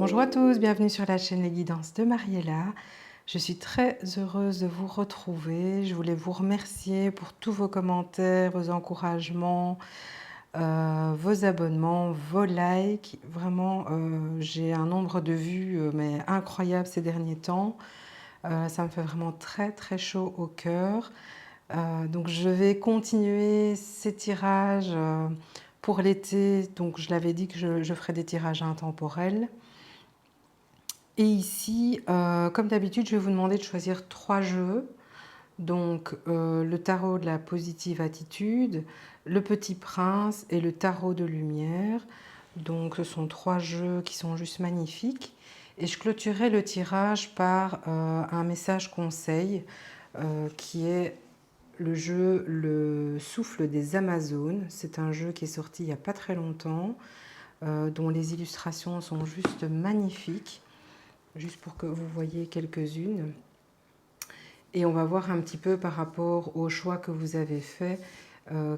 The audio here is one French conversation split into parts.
Bonjour à tous, bienvenue sur la chaîne Les Guidances de Mariella. Je suis très heureuse de vous retrouver. Je voulais vous remercier pour tous vos commentaires, vos encouragements, vos abonnements, vos likes. Vraiment, j'ai un nombre de vues mais incroyable ces derniers temps. Ça me fait vraiment très très chaud au cœur. Donc je vais continuer ces tirages pour l'été. Donc je l'avais dit que je ferai des tirages intemporels. Et ici, comme d'habitude, je vais vous demander de choisir 3 jeux. Donc le tarot de la positive attitude, le petit prince et le tarot de lumière. Donc ce sont 3 jeux qui sont juste magnifiques. Et je clôturerai le tirage par un message conseil qui est le jeu Le souffle des Amazones. C'est un jeu qui est sorti il n'y a pas très longtemps, dont les illustrations sont juste magnifiques. Juste pour que vous voyez quelques-unes. Et on va voir un petit peu par rapport au choix que vous avez fait,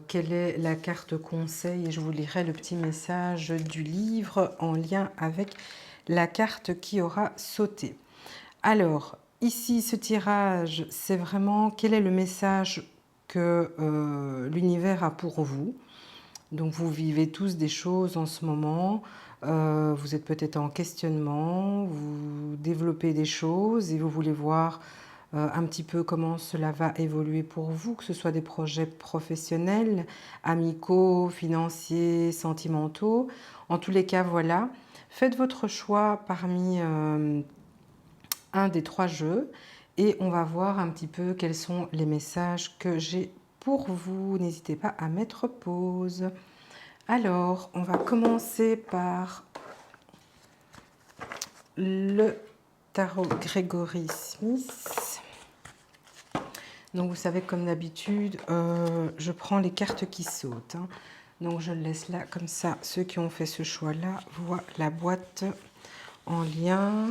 quelle est la carte conseil. Et je vous lirai le petit message du livre en lien avec la carte qui aura sauté. Alors, ici, ce tirage, c'est vraiment quel est le message que l'univers a pour vous. Donc vous vivez tous des choses en ce moment, vous êtes peut-être en questionnement, vous développez des choses et vous voulez voir un petit peu comment cela va évoluer pour vous, que ce soit des projets professionnels, amicaux, financiers, sentimentaux. En tous les cas, voilà, faites votre choix parmi un des 3 jeux et on va voir un petit peu quels sont les messages que j'ai pour vous. N'hésitez pas à mettre pause. Alors, on va commencer par le tarot Gregory Smith. Donc, vous savez, comme d'habitude, je prends les cartes qui sautent. Donc, je le laisse là, comme ça, ceux qui ont fait ce choix-là voient la boîte en lien.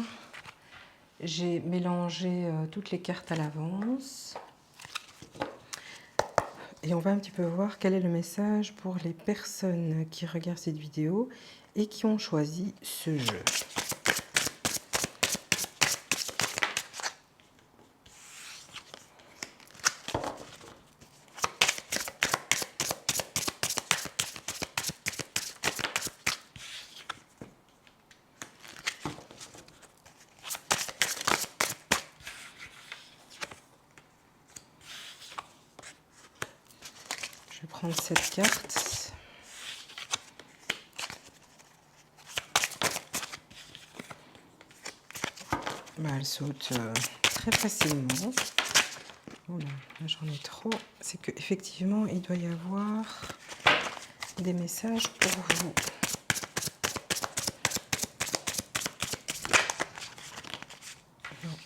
J'ai mélangé toutes les cartes à l'avance. Et on va un petit peu voir quel est le message pour les personnes qui regardent cette vidéo et qui ont choisi ce jeu. Je vais prendre cette carte. Elle saute très facilement. Oh là, j'en ai trop. C'est qu'effectivement, il doit y avoir des messages pour vous. Alors,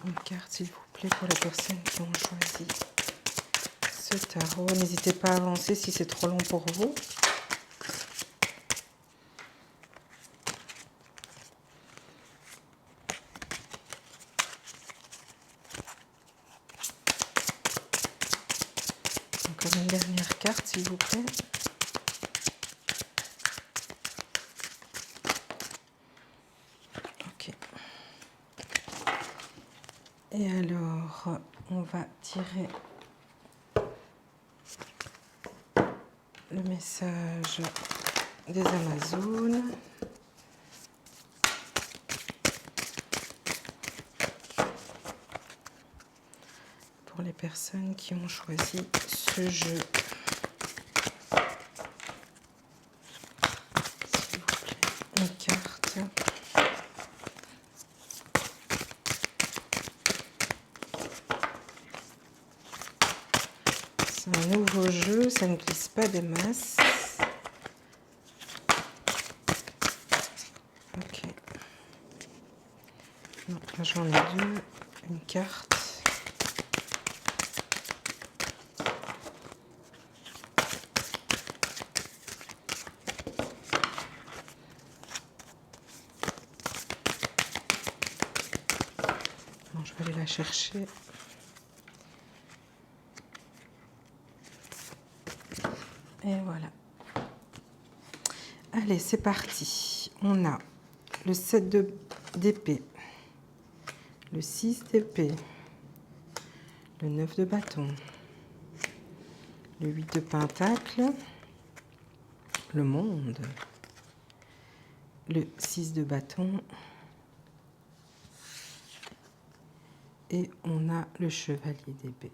une carte, s'il vous plaît, pour les personnes qui ont choisi ce tarot. N'hésitez pas à avancer si c'est trop long pour vous. Encore une dernière carte, s'il vous plaît. Ok. Et alors, on va tirer le message des Amazones. Pour les personnes qui ont choisi ce jeu. S'il vous plaît, une carte. C'est un nouveau jeu, ça ne glisse pas des masses. Ok. Non, là j'en ai 2. Une carte. Non, je vais aller la chercher. Et voilà. Allez, c'est parti. on a le 7 d'épée, le 6 d'épée, le 9 de bâton, le 8 de pentacle, le monde, le 6 de bâton et on a le chevalier d'épée.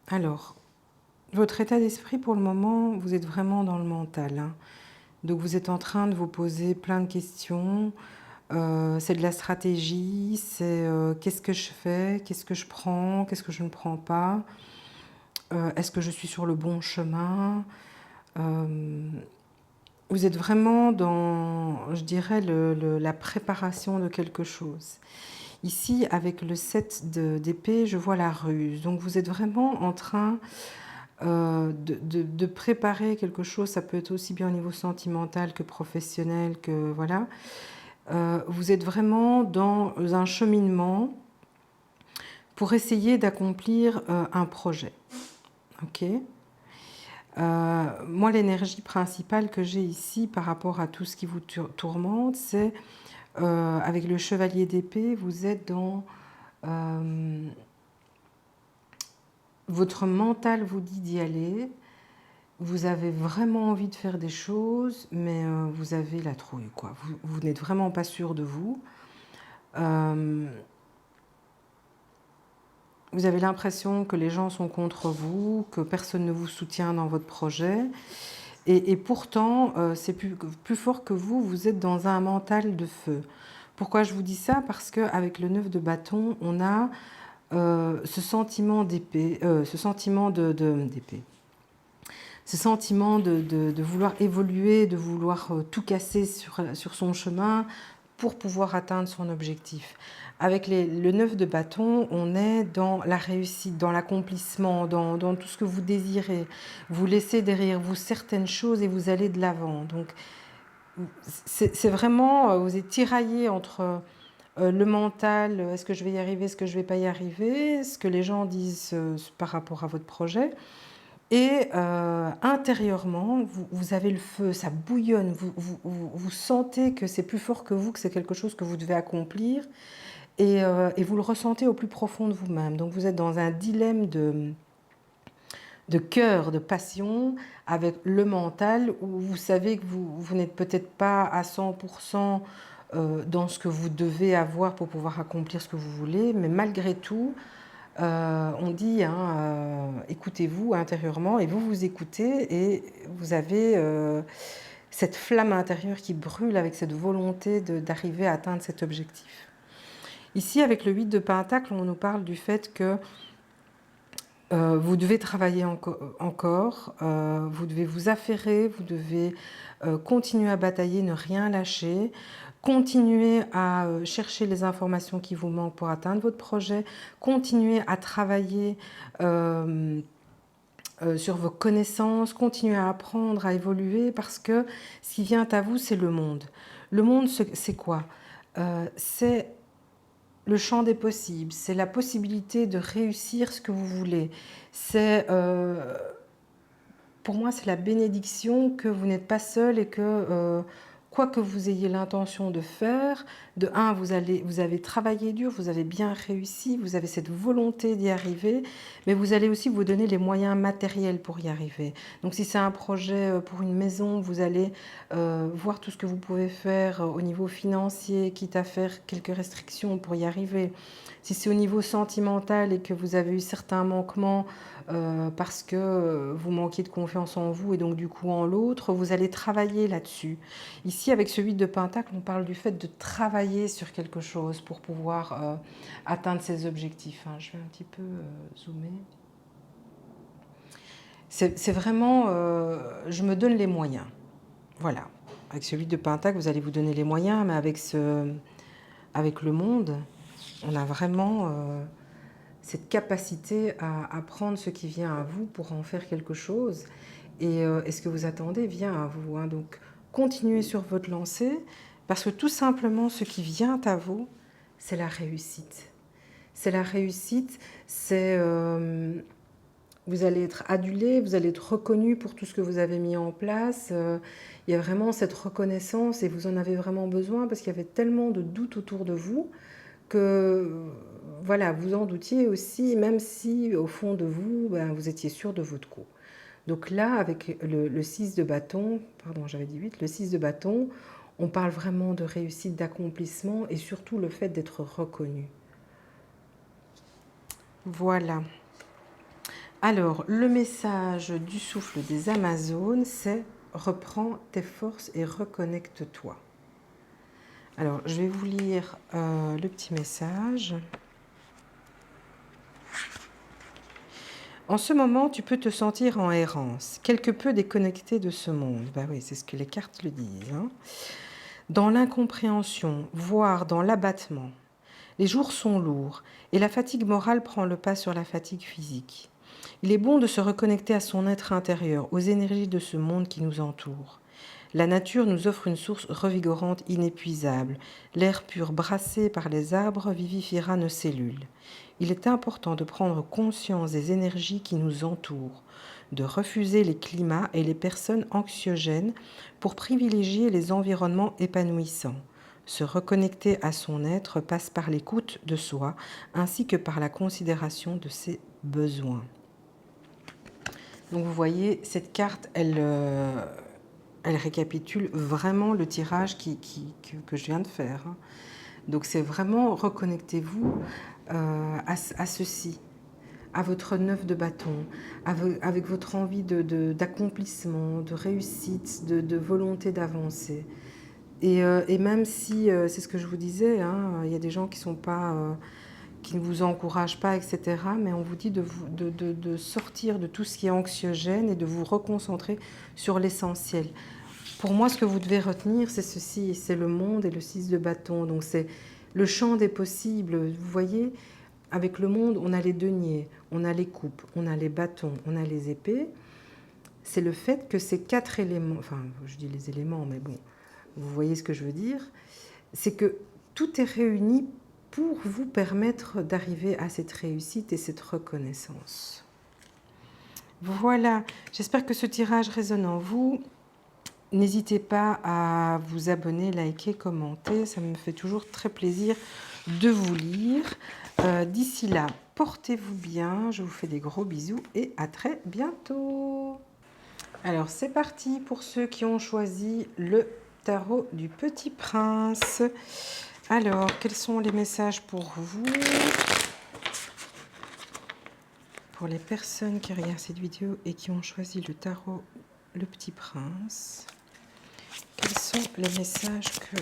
Alors, votre état d'esprit pour le moment, vous êtes vraiment dans le mental, hein. Donc vous êtes en train de vous poser plein de questions. C'est de la stratégie, c'est qu'est-ce que je fais, qu'est-ce que je prends, qu'est-ce que je ne prends pas, est-ce que je suis sur le bon chemin. Vous êtes vraiment dans, je dirais, la préparation de quelque chose. Ici, avec le 7 d'épée, je vois la ruse. Donc vous êtes vraiment en train de préparer quelque chose. Ça peut être aussi bien au niveau sentimental que professionnel, que voilà. Vous êtes vraiment dans un cheminement pour essayer d'accomplir un projet. Ok. Moi, l'énergie principale que j'ai ici par rapport à tout ce qui vous tourmente, c'est avec le chevalier d'épée, vous êtes dans... votre mental vous dit d'y aller, vous avez vraiment envie de faire des choses, mais vous avez la trouille, quoi. Vous n'êtes vraiment pas sûr de vous. Vous avez l'impression que les gens sont contre vous, que personne ne vous soutient dans votre projet. Et pourtant, c'est plus fort que vous, vous êtes dans un mental de feu. Pourquoi je vous dis ça? Parce qu'avec le 9 de bâton, on a ce sentiment d'épée, ce sentiment d'épée. Ce sentiment de vouloir évoluer, de vouloir tout casser sur son chemin pour pouvoir atteindre son objectif. Avec le 9 de bâton, on est dans la réussite, dans l'accomplissement, dans tout ce que vous désirez. Vous laissez derrière vous certaines choses et vous allez de l'avant. Donc, c'est vraiment, vous êtes tiraillé entre le mental, est-ce que je vais y arriver, est-ce que je ne vais pas y arriver, ce que les gens disent par rapport à votre projet. Et intérieurement, vous avez le feu, ça bouillonne, vous sentez que c'est plus fort que vous, que c'est quelque chose que vous devez accomplir. Et vous le ressentez au plus profond de vous-même. Donc vous êtes dans un dilemme de cœur, de passion, avec le mental, où vous savez que vous n'êtes peut-être pas à 100% dans ce que vous devez avoir pour pouvoir accomplir ce que vous voulez, mais malgré tout, on dit, hein, écoutez-vous intérieurement, et vous vous écoutez, et vous avez cette flamme intérieure qui brûle avec cette volonté d'arriver à atteindre cet objectif. Ici, avec le 8 de pentacle, on nous parle du fait que vous devez travailler encore, vous devez vous affairer, vous devez continuer à batailler, ne rien lâcher, continuer à chercher les informations qui vous manquent pour atteindre votre projet, continuer à travailler sur vos connaissances, continuer à apprendre, à évoluer, parce que ce qui vient à vous, c'est le monde. Le monde, c'est quoi? C'est le champ des possibles, c'est la possibilité de réussir ce que vous voulez. C'est, pour moi, c'est la bénédiction que vous n'êtes pas seul et que quoi que vous ayez l'intention de faire, de un, vous avez travaillé dur, vous avez bien réussi, vous avez cette volonté d'y arriver, mais vous allez aussi vous donner les moyens matériels pour y arriver. Donc si c'est un projet pour une maison, vous allez voir tout ce que vous pouvez faire au niveau financier, quitte à faire quelques restrictions pour y arriver. Si c'est au niveau sentimental et que vous avez eu certains manquements parce que vous manquiez de confiance en vous et donc du coup en l'autre, vous allez travailler là-dessus. Ici, avec ce 8 de pentacle, on parle du fait de travailler sur quelque chose pour pouvoir atteindre ses objectifs. Je vais un petit peu zoomer. C'est vraiment, je me donne les moyens. Voilà. Avec ce 8 de pentacle, vous allez vous donner les moyens, mais avec le monde, on a vraiment cette capacité à prendre ce qui vient à vous pour en faire quelque chose. Et ce que vous attendez vient à vous. Donc, continuez sur votre lancée, parce que tout simplement, ce qui vient à vous, c'est la réussite. C'est la réussite, c'est vous allez être adulé, vous allez être reconnu pour tout ce que vous avez mis en place. Il y a vraiment cette reconnaissance et vous en avez vraiment besoin parce qu'il y avait tellement de doutes autour de vous que voilà, vous en doutiez aussi, même si au fond de vous, ben, vous étiez sûr de votre coup. Donc là, avec le 6 de bâton, pardon, j'avais dit 8, le 6 de bâton, on parle vraiment de réussite, d'accomplissement et surtout le fait d'être reconnu. Voilà. Alors, le message du souffle des Amazones, c'est « Reprends tes forces et reconnecte-toi ». Alors, je vais vous lire le petit message. En ce moment, tu peux te sentir en errance, quelque peu déconnecté de ce monde. Ben oui, c'est ce que les cartes le disent. Hein. Dans l'incompréhension, voire dans l'abattement. Les jours sont lourds et la fatigue morale prend le pas sur la fatigue physique. Il est bon de se reconnecter à son être intérieur, aux énergies de ce monde qui nous entoure. La nature nous offre une source revigorante inépuisable. L'air pur brassé par les arbres vivifiera nos cellules. Il est important de prendre conscience des énergies qui nous entourent, de refuser les climats et les personnes anxiogènes pour privilégier les environnements épanouissants. Se reconnecter à son être passe par l'écoute de soi ainsi que par la considération de ses besoins. Donc vous voyez, cette carte, elle récapitule vraiment le tirage que je viens de faire. Hein. Donc c'est vraiment reconnectez-vous à ceci, à votre 9 de bâton, avec votre envie d'accomplissement, de réussite, de volonté d'avancer. Et même si, c'est ce que je vous disais, hein, il y a des gens qui sont pas, qui ne vous encouragent pas, etc. Mais on vous dit de sortir de tout ce qui est anxiogène et de vous reconcentrer sur l'essentiel. Pour moi, ce que vous devez retenir, c'est ceci, c'est le monde et le 6 de bâton. Donc c'est le champ des possibles. Vous voyez, avec le monde, on a les deniers, on a les coupes, on a les bâtons, on a les épées. C'est le fait que ces 4 éléments, enfin, je dis les éléments, mais bon, vous voyez ce que je veux dire, c'est que tout est réuni pour vous permettre d'arriver à cette réussite et cette reconnaissance. Voilà, j'espère que ce tirage résonne en vous. N'hésitez pas à vous abonner, liker, commenter, ça me fait toujours très plaisir de vous lire. D'ici là, portez-vous bien, je vous fais des gros bisous et à très bientôt. Alors c'est parti pour ceux qui ont choisi le tarot du Petit Prince. Alors, quels sont les messages pour vous? Pour les personnes qui regardent cette vidéo et qui ont choisi le tarot le Petit Prince, quels sont les messages que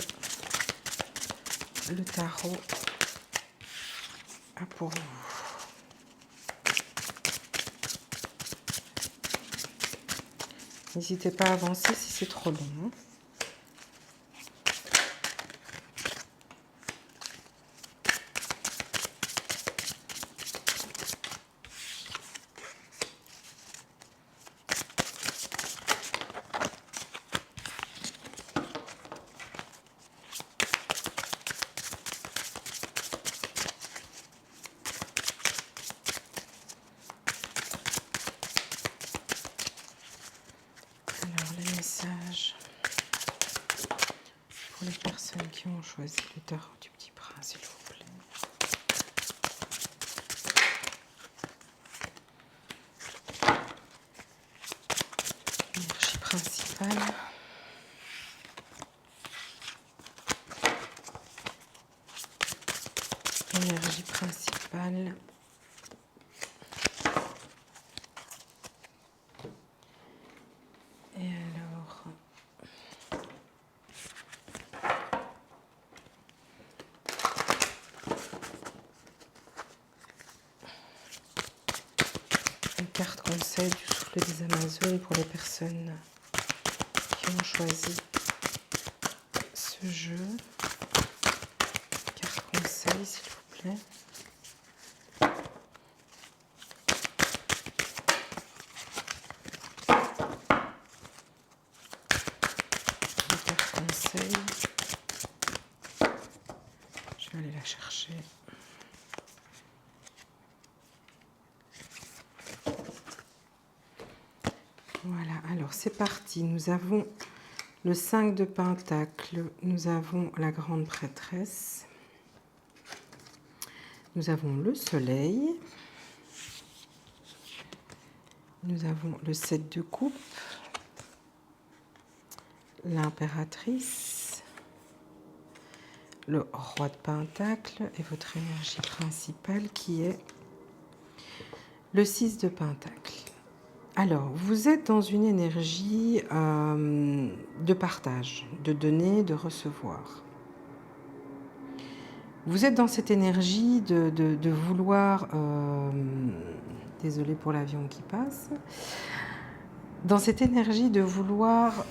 le tarot a pour vous? N'hésitez pas à avancer si c'est trop long. Pour les personnes qui ont choisi le tarot du Petit Prince, s'il vous plaît. Énergie principale. Énergie principale. Et alors... Une carte conseil du souffle des Amazones pour les personnes qui ont choisi ce jeu. Carte conseil, s'il vous plaît. Carte conseil. Je vais aller la chercher. Voilà, alors c'est parti. Nous avons le 5 de Pentacle, nous avons la grande prêtresse, nous avons le soleil, nous avons le 7 de coupe, l'impératrice, le roi de Pentacle et votre énergie principale qui est le 6 de Pentacle. Alors, vous êtes dans une énergie de partage, de donner, de recevoir. Vous êtes dans cette énergie de vouloir... désolée pour l'avion qui passe. Dans cette énergie de vouloir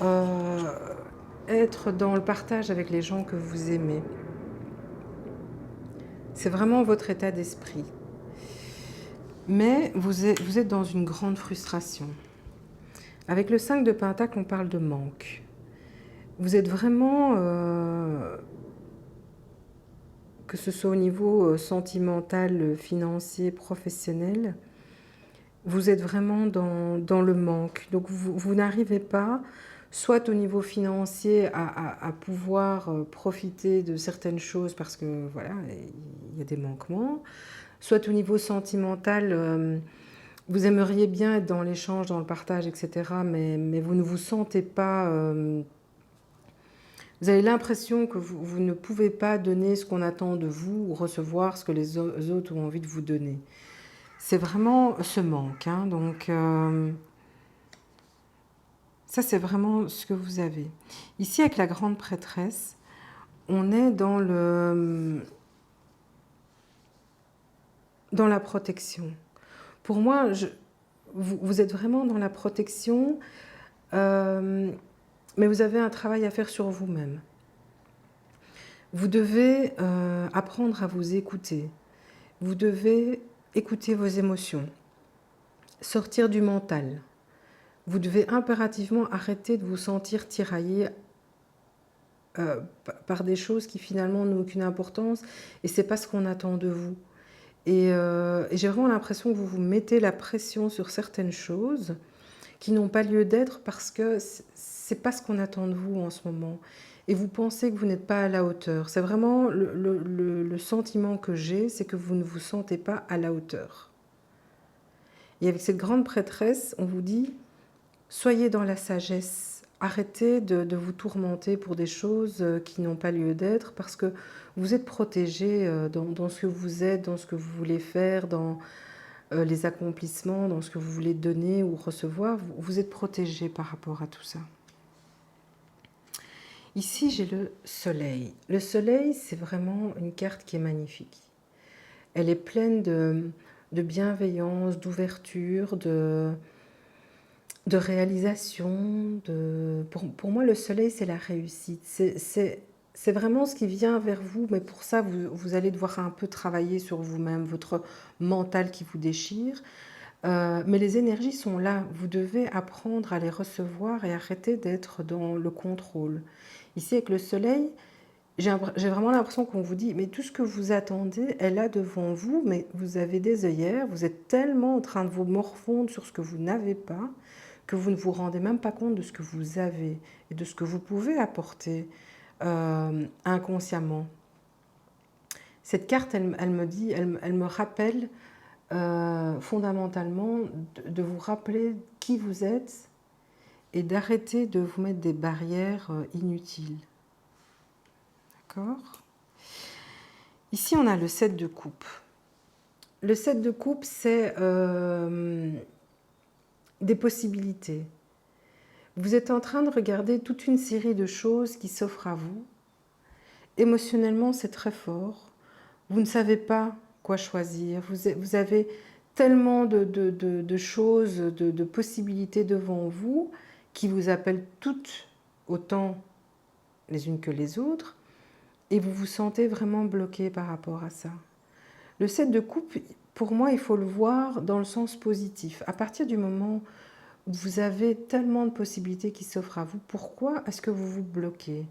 être dans le partage avec les gens que vous aimez. C'est vraiment votre état d'esprit. Mais vous êtes dans une grande frustration. Avec le 5 de Pentacle, on parle de manque. Vous êtes vraiment, que ce soit au niveau sentimental, financier, professionnel, vous êtes vraiment dans le manque. Donc vous n'arrivez pas, soit au niveau financier, à pouvoir profiter de certaines choses parce que voilà, il y a des manquements, soit au niveau sentimental, vous aimeriez bien être dans l'échange, dans le partage, etc. Mais vous ne vous sentez pas... vous avez l'impression que vous ne pouvez pas donner ce qu'on attend de vous ou recevoir ce que les autres ont envie de vous donner. C'est vraiment ce manque. Hein, donc, ça, c'est vraiment ce que vous avez. Ici, avec la grande prêtresse, on est dans la protection. Pour moi, vous êtes vraiment dans la protection, mais vous avez un travail à faire sur vous-même. Vous devez apprendre à vous écouter. Vous devez écouter vos émotions, sortir du mental. Vous devez impérativement arrêter de vous sentir tiraillé par des choses qui finalement n'ont aucune importance et ce n'est pas ce qu'on attend de vous. Et j'ai vraiment l'impression que vous vous mettez la pression sur certaines choses qui n'ont pas lieu d'être parce que ce n'est pas ce qu'on attend de vous en ce moment. Et vous pensez que vous n'êtes pas à la hauteur. C'est vraiment le sentiment que j'ai, c'est que vous ne vous sentez pas à la hauteur. Et avec cette grande prêtresse, on vous dit, soyez dans la sagesse. Arrêtez de vous tourmenter pour des choses qui n'ont pas lieu d'être parce que vous êtes protégé dans ce que vous êtes, dans ce que vous voulez faire, dans les accomplissements, dans ce que vous voulez donner ou recevoir. Vous êtes protégé par rapport à tout ça. Ici, j'ai le soleil. Le soleil, c'est vraiment une carte qui est magnifique. Elle est pleine de bienveillance, d'ouverture, de réalisation. Pour moi, le soleil, c'est la réussite. C'est vraiment ce qui vient vers vous, mais pour ça, vous allez devoir un peu travailler sur vous-même, votre mental qui vous déchire. Mais les énergies sont là. Vous devez apprendre à les recevoir et arrêter d'être dans le contrôle. Ici, avec le soleil, j'ai vraiment l'impression qu'on vous dit, mais tout ce que vous attendez est là devant vous, mais vous avez des œillères, vous êtes tellement en train de vous morfondre sur ce que vous n'avez pas, que vous ne vous rendez même pas compte de ce que vous avez et de ce que vous pouvez apporter inconsciemment. Cette carte, elle me dit, elle me rappelle fondamentalement de vous rappeler qui vous êtes et d'arrêter de vous mettre des barrières inutiles. D'accord ? Ici, on a le 7 de coupe. Le 7 de coupe, c'est des possibilités. Vous êtes en train de regarder toute une série de choses qui s'offrent à vous. Émotionnellement, c'est très fort. Vous ne savez pas quoi choisir. Vous avez tellement de choses, de possibilités devant vous qui vous appellent toutes autant les unes que les autres. Et vous vous sentez vraiment bloqué par rapport à ça. Le 7 de coupe, pour moi, il faut le voir dans le sens positif. À partir du moment où vous avez tellement de possibilités qui s'offrent à vous, pourquoi est-ce que vous vous bloquez ?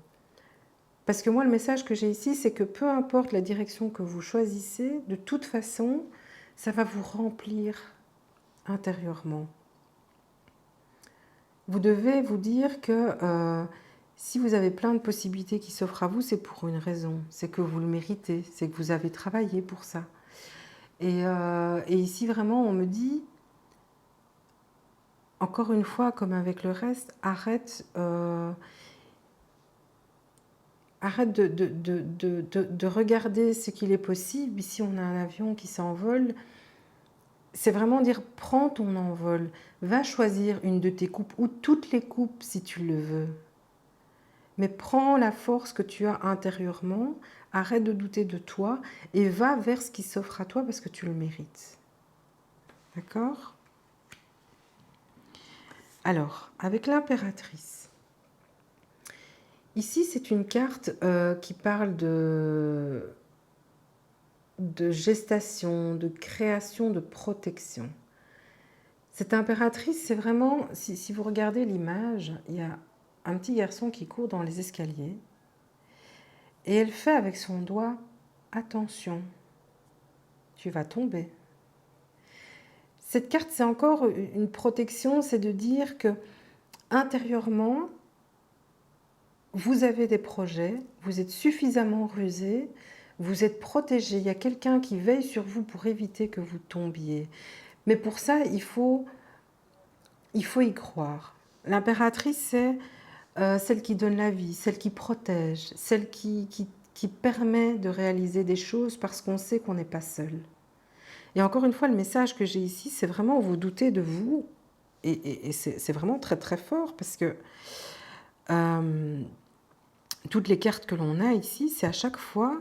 Parce que moi, le message que j'ai ici, c'est que peu importe la direction que vous choisissez, de toute façon, ça va vous remplir intérieurement. vous devez vous dire que si vous avez plein de possibilités qui s'offrent à vous, c'est pour une raison. C'est que vous le méritez, c'est que vous avez travaillé pour ça. Et ici, vraiment, on me dit, encore une fois, comme avec le reste, arrête de regarder ce qu'il est possible. Ici, on a un avion qui s'envole. C'est vraiment dire, prends ton envol, va choisir une de tes coupes, ou toutes les coupes si tu le veux. Mais prends la force que tu as intérieurement, arrête de douter de toi et va vers ce qui s'offre à toi parce que tu le mérites. D'accord? Alors, avec l'impératrice. Ici, c'est une carte qui parle de gestation, de création, de protection. Cette impératrice, c'est vraiment, si vous regardez l'image, il y a un petit garçon qui court dans les escaliers et elle fait avec son doigt, attention, tu vas tomber. Cette carte, c'est encore une protection, c'est de dire que intérieurement, vous avez des projets, vous êtes suffisamment rusé, vous êtes protégé, il y a quelqu'un qui veille sur vous pour éviter que vous tombiez. Mais pour ça, il faut y croire. L'impératrice, c'est celle qui donne la vie, celle qui protège, celle qui permet de réaliser des choses parce qu'on sait qu'on n'est pas seul. Et encore une fois, le message que j'ai ici, c'est vraiment vous doutez de vous. Et c'est vraiment très très fort parce que toutes les cartes que l'on a ici, c'est à chaque fois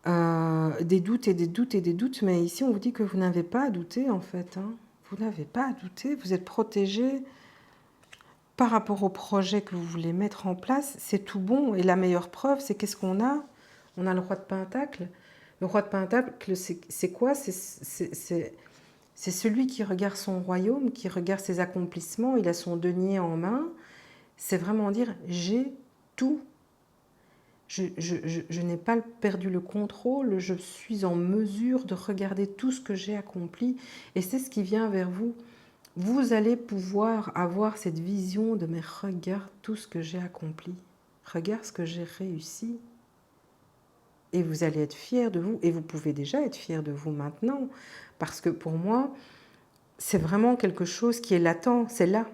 des doutes et des doutes et des doutes. Mais ici, on vous dit que vous n'avez pas à douter en fait. Hein. Vous n'avez pas à douter, vous êtes protégé par rapport au projet que vous voulez mettre en place. C'est tout bon. Et la meilleure preuve, c'est qu'est-ce qu'on a? On a le roi de Pentacle. Le roi de Pentacle, c'est quoi? C'est celui qui regarde son royaume, qui regarde ses accomplissements. Il a son denier en main. C'est vraiment dire, j'ai tout. Je n'ai pas perdu le contrôle, je suis en mesure de regarder tout ce que j'ai accompli. Et c'est ce qui vient vers vous. Vous allez pouvoir avoir cette vision de « mais regarde tout ce que j'ai accompli, regarde ce que j'ai réussi ». Et vous allez être fiers de vous, et vous pouvez déjà être fiers de vous maintenant, parce que pour moi, c'est vraiment quelque chose qui est latent, c'est là.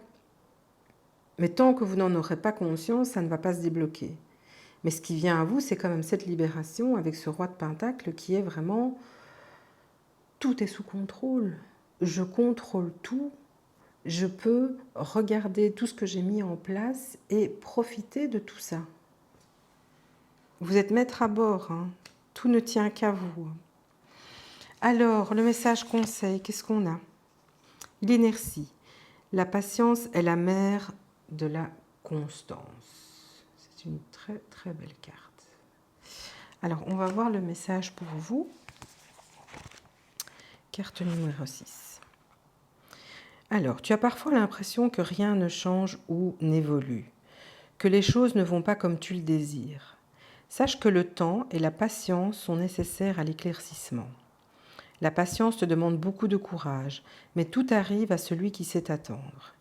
Mais tant que vous n'en aurez pas conscience, ça ne va pas se débloquer. Mais ce qui vient à vous, c'est quand même cette libération avec ce roi de Pentacle qui est vraiment « tout est sous contrôle, je contrôle tout ». Je peux regarder tout ce que j'ai mis en place et profiter de tout ça. Vous êtes maître à bord, hein. Tout ne tient qu'à vous. Alors, le message conseil, qu'est-ce qu'on a? L'inertie. La patience est la mère de la constance. C'est une très très belle carte. Alors, on va voir le message pour vous. Carte numéro 6. Alors, tu as parfois l'impression que rien ne change ou n'évolue, que les choses ne vont pas comme tu le désires. Sache que le temps et la patience sont nécessaires à l'éclaircissement. La patience te demande beaucoup de courage, mais tout arrive à celui qui sait attendre.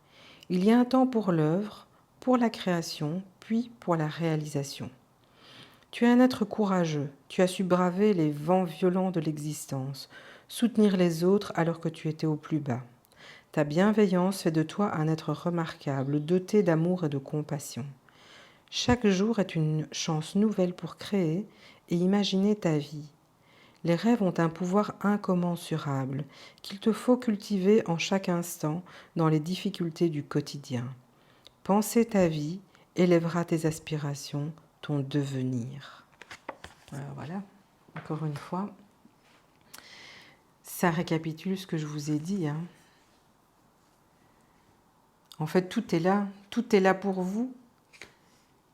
Il y a un temps pour l'œuvre, pour la création, puis pour la réalisation. Tu es un être courageux, tu as su braver les vents violents de l'existence, soutenir les autres alors que tu étais au plus bas. Ta bienveillance fait de toi un être remarquable, doté d'amour et de compassion. Chaque jour est une chance nouvelle pour créer et imaginer ta vie. Les rêves ont un pouvoir incommensurable qu'il te faut cultiver en chaque instant dans les difficultés du quotidien. Penser ta vie élèvera tes aspirations, ton devenir. Voilà, encore une fois, ça récapitule ce que je vous ai dit, hein. En fait, tout est là pour vous.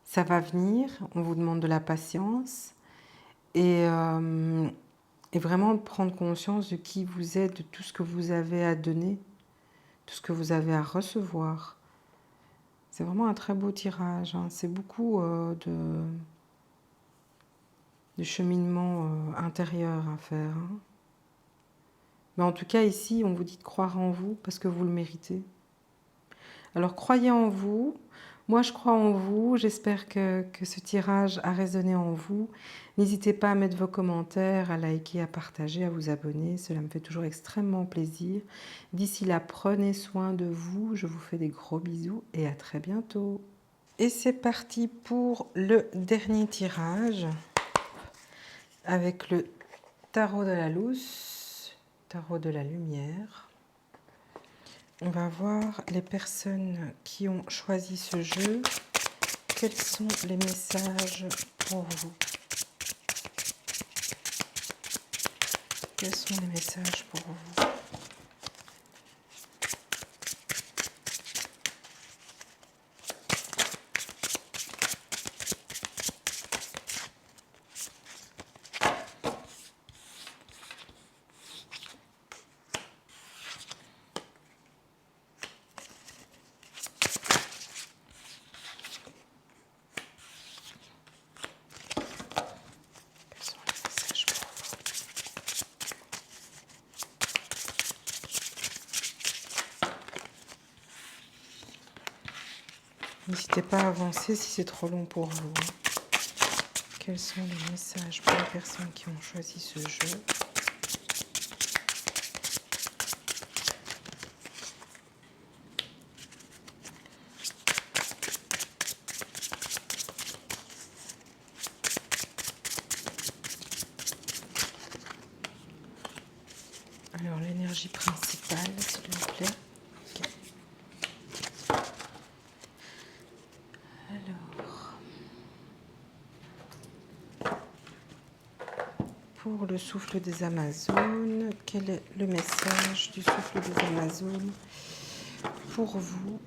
Ça va venir, on vous demande de la patience et vraiment prendre conscience de qui vous êtes, de tout ce que vous avez à donner, tout ce que vous avez à recevoir. C'est vraiment un très beau tirage, hein. C'est beaucoup de cheminement intérieur à faire, hein. Mais en tout cas, ici, on vous dit de croire en vous parce que vous le méritez. Alors croyez en vous, moi je crois en vous, j'espère que ce tirage a résonné en vous. N'hésitez pas à mettre vos commentaires, à liker, à partager, à vous abonner, cela me fait toujours extrêmement plaisir. D'ici là, prenez soin de vous, je vous fais des gros bisous et à très bientôt. Et c'est parti pour le dernier tirage avec le tarot de la Luz, tarot de la lumière. On va voir les personnes qui ont choisi ce jeu. Quels sont les messages pour vous? Quels sont les messages pour vous? Quels sont les messages pour vous? N'hésitez pas à avancer si c'est trop long pour vous. Quels sont les messages pour les personnes qui ont choisi ce jeu? Alors, l'énergie principale, s'il vous plaît. Okay. Alors, pour le souffle des Amazones, quel est le message du souffle des Amazones pour vous?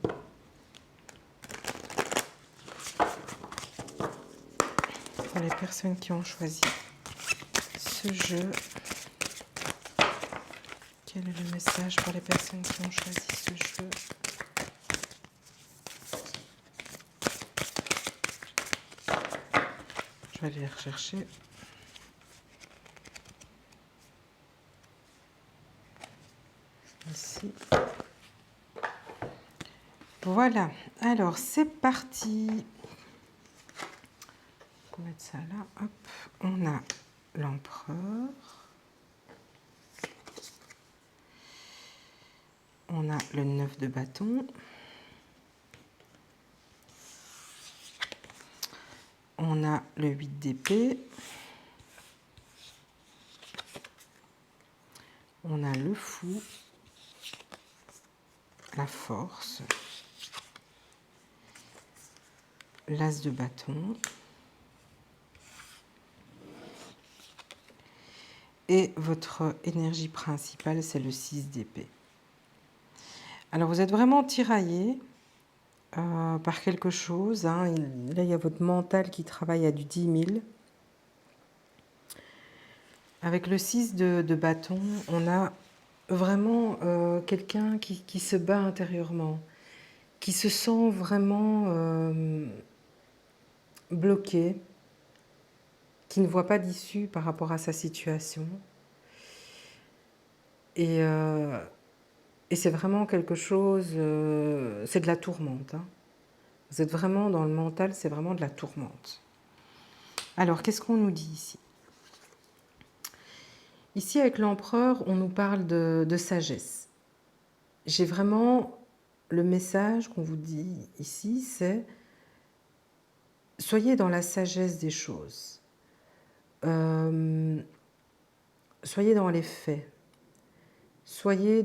Pour les personnes qui ont choisi ce jeu, quel est le message pour les personnes qui ont choisi ce jeu? Je vais aller les rechercher. Ici. Voilà, alors c'est parti. On va mettre ça là. Hop. On a l'empereur. On a le 9 de bâton. On a le 8 d'épée. On a le fou. La force. L'as de bâton. Et votre énergie principale, c'est le 6 d'épée. Alors, vous êtes vraiment tiraillé par quelque chose. Hein. Là, il y a votre mental qui travaille à du 10 000. Avec le 6 de bâton, on a vraiment quelqu'un qui se bat intérieurement, qui se sent vraiment bloqué, qui ne voit pas d'issue par rapport à sa situation. Et c'est vraiment quelque chose, c'est de la tourmente. Hein. Vous êtes vraiment dans le mental, c'est vraiment de la tourmente. Alors, qu'est-ce qu'on nous dit ici? Ici, avec l'empereur, on nous parle de sagesse. J'ai vraiment le message qu'on vous dit ici, c'est soyez dans la sagesse des choses. Soyez dans les faits. Sortez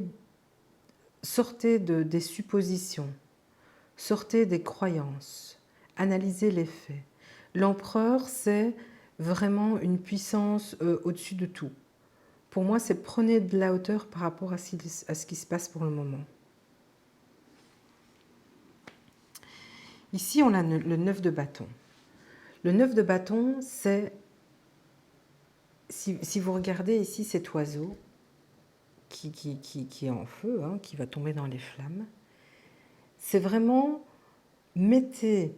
des suppositions. Sortez des croyances. Analysez les faits. L'empereur, c'est vraiment une puissance au-dessus de tout. Pour moi, c'est prenez de la hauteur par rapport à ce qui se passe pour le moment. Ici, on a le 9 de bâton. Le 9 de bâton, c'est, si vous regardez ici cet oiseau qui est en feu, hein, qui va tomber dans les flammes, c'est vraiment, mettez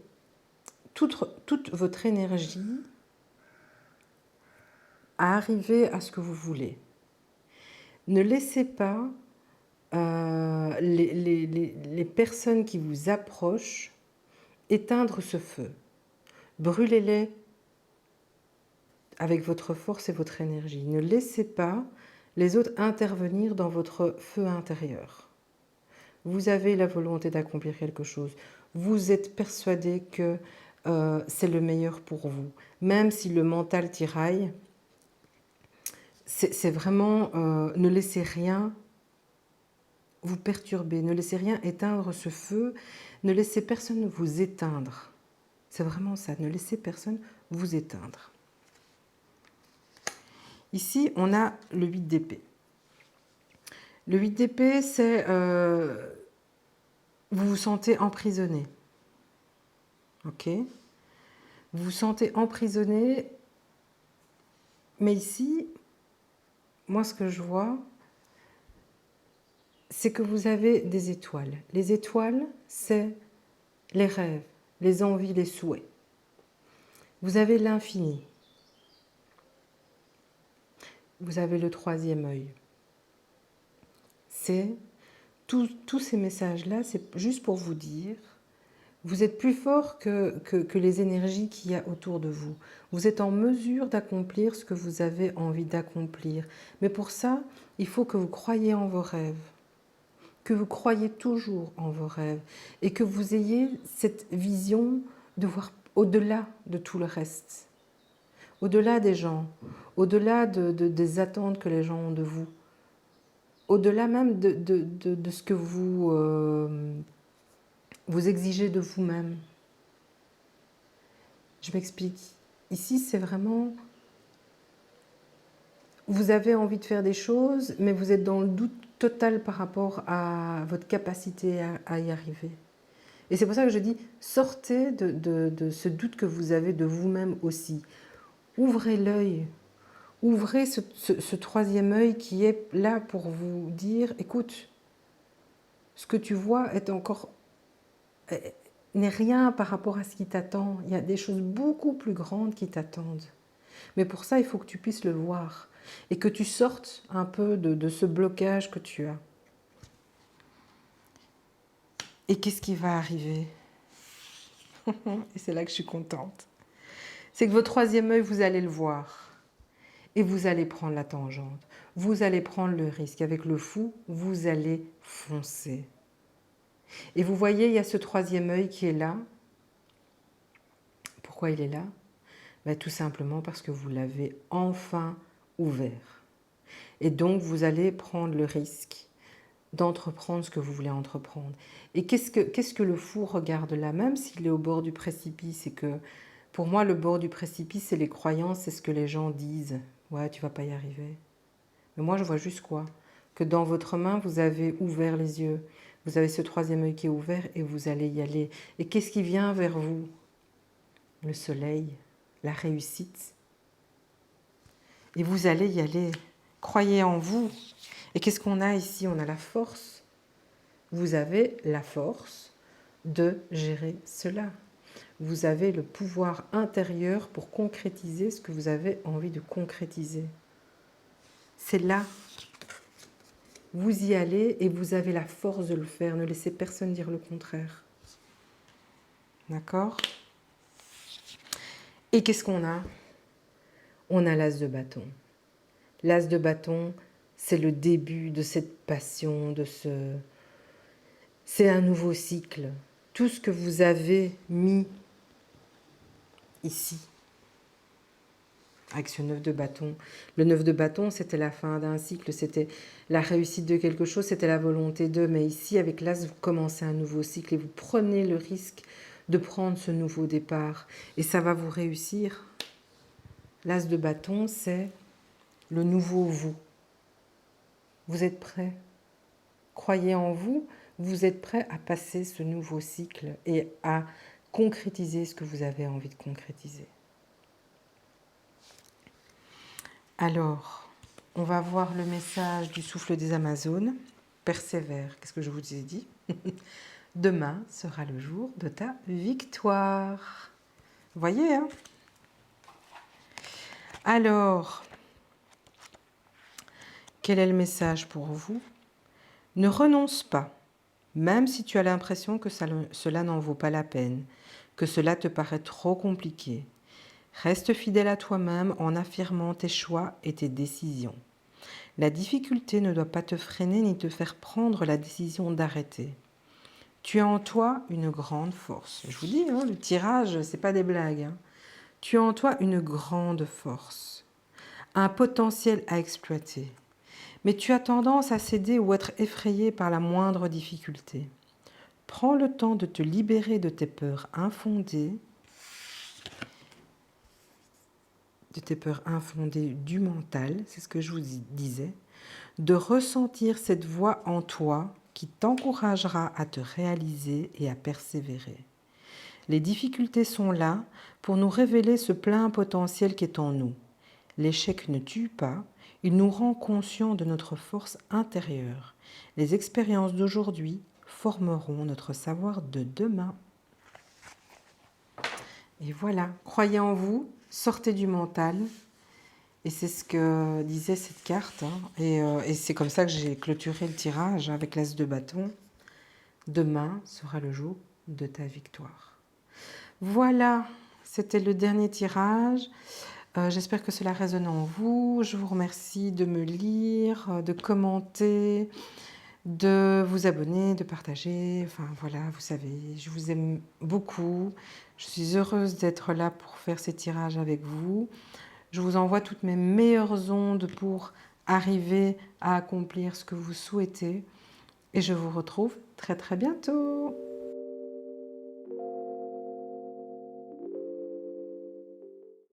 toute votre énergie à arriver à ce que vous voulez. Ne laissez pas les personnes qui vous approchent, éteindre ce feu. Brûlez-les avec votre force et votre énergie. Ne laissez pas les autres intervenir dans votre feu intérieur. Vous avez la volonté d'accomplir quelque chose. Vous êtes persuadé que c'est le meilleur pour vous. Même si le mental tiraille, c'est vraiment... ne laissez rien vous perturber, ne laissez rien éteindre ce feu, ne laissez personne vous éteindre. C'est vraiment ça, ne laissez personne vous éteindre. Ici, on a le 8 d'épée. Le 8 d'épée, c'est... vous vous sentez emprisonné. Ok? Vous vous sentez emprisonné, mais ici, moi ce que je vois, c'est que vous avez des étoiles. Les étoiles, c'est les rêves, les envies, les souhaits. Vous avez l'infini. Vous avez le troisième œil. C'est tous ces messages-là, c'est juste pour vous dire, vous êtes plus fort que les énergies qu'il y a autour de vous. Vous êtes en mesure d'accomplir ce que vous avez envie d'accomplir. Mais pour ça, il faut que vous croyiez en vos rêves, que vous croyiez toujours en vos rêves et que vous ayez cette vision de voir au-delà de tout le reste, au-delà des gens, au-delà des attentes que les gens ont de vous, au-delà même de ce que vous exigez de vous-même. Je m'explique. Ici, c'est vraiment... Vous avez envie de faire des choses, mais vous êtes dans le doute total par rapport à votre capacité à y arriver. Et c'est pour ça que je dis, sortez de ce doute que vous avez de vous-même aussi. Ouvrez l'œil. Ouvrez ce troisième œil qui est là pour vous dire, écoute, ce que tu vois est encore... n'est rien par rapport à ce qui t'attend. Il y a des choses beaucoup plus grandes qui t'attendent. Mais pour ça, il faut que tu puisses le voir et que tu sortes un peu de ce blocage que tu as. Et qu'est-ce qui va arriver? Et c'est là que je suis contente. C'est que votre troisième œil, vous allez le voir. Et vous allez prendre la tangente. Vous allez prendre le risque. Avec le fou, vous allez foncer. Et vous voyez, il y a ce troisième œil qui est là. Pourquoi il est là? Ben, tout simplement parce que vous l'avez enfin ouvert. Et donc, vous allez prendre le risque d'entreprendre ce que vous voulez entreprendre. Et qu'est-ce que le fou regarde là, même s'il est au bord du précipice? C'est que, pour moi, le bord du précipice, c'est les croyances, c'est ce que les gens disent. Ouais, tu vas pas y arriver. Mais moi, je vois juste quoi? Que dans votre main, vous avez ouvert les yeux. Vous avez ce troisième œil qui est ouvert et vous allez y aller. Et qu'est-ce qui vient vers vous? Le soleil, la réussite. Et vous allez y aller. Croyez en vous. Et qu'est-ce qu'on a ici? On a la force. Vous avez la force de gérer cela. Vous avez le pouvoir intérieur pour concrétiser ce que vous avez envie de concrétiser. C'est là. Vous y allez et vous avez la force de le faire. Ne laissez personne dire le contraire. D'accord? Et qu'est-ce qu'on a? On a l'as de bâton. L'as de bâton, c'est le début de cette passion, c'est un nouveau cycle. Tout ce que vous avez mis ici, avec ce 9 de bâton. Le 9 de bâton, c'était la fin d'un cycle, c'était la réussite de quelque chose, c'était la volonté de. Mais ici, avec l'as, vous commencez un nouveau cycle et vous prenez le risque de prendre ce nouveau départ. Et ça va vous réussir. L'as de bâton, c'est le nouveau vous. Vous êtes prêts? Croyez en vous, vous êtes prêts à passer ce nouveau cycle et à concrétiser ce que vous avez envie de concrétiser. Alors, on va voir le message du souffle des Amazones. Persévère, qu'est-ce que je vous ai dit? Demain sera le jour de ta victoire. Vous voyez, hein? Alors, quel est le message pour vous? Ne renonce pas. même si tu as l'impression que cela n'en vaut pas la peine, que cela te paraît trop compliqué. Reste fidèle à toi-même en affirmant tes choix et tes décisions. La difficulté ne doit pas te freiner ni te faire prendre la décision d'arrêter. Tu as en toi une grande force. Je vous dis, hein, le tirage, c'est pas des blagues. Hein. Tu as en toi une grande force, un potentiel à exploiter. Mais tu as tendance à céder ou être effrayé par la moindre difficulté. Prends le temps de te libérer de tes peurs infondées, du mental, c'est ce que je vous disais, de ressentir cette voix en toi qui t'encouragera à te réaliser et à persévérer. Les difficultés sont là pour nous révéler ce plein potentiel qui est en nous. L'échec ne tue pas, il nous rend conscients de notre force intérieure. Les expériences d'aujourd'hui formeront notre savoir de demain. Et voilà, croyez en vous, sortez du mental. Et c'est ce que disait cette carte. Hein. Et c'est comme ça que j'ai clôturé le tirage avec l'as de bâton. Demain sera le jour de ta victoire. Voilà, c'était le dernier tirage. J'espère que cela résonne en vous. Je vous remercie de me lire, de commenter, de vous abonner, de partager. Enfin voilà, vous savez, je vous aime beaucoup. Je suis heureuse d'être là pour faire ces tirages avec vous. Je vous envoie toutes mes meilleures ondes pour arriver à accomplir ce que vous souhaitez. Et je vous retrouve très très bientôt.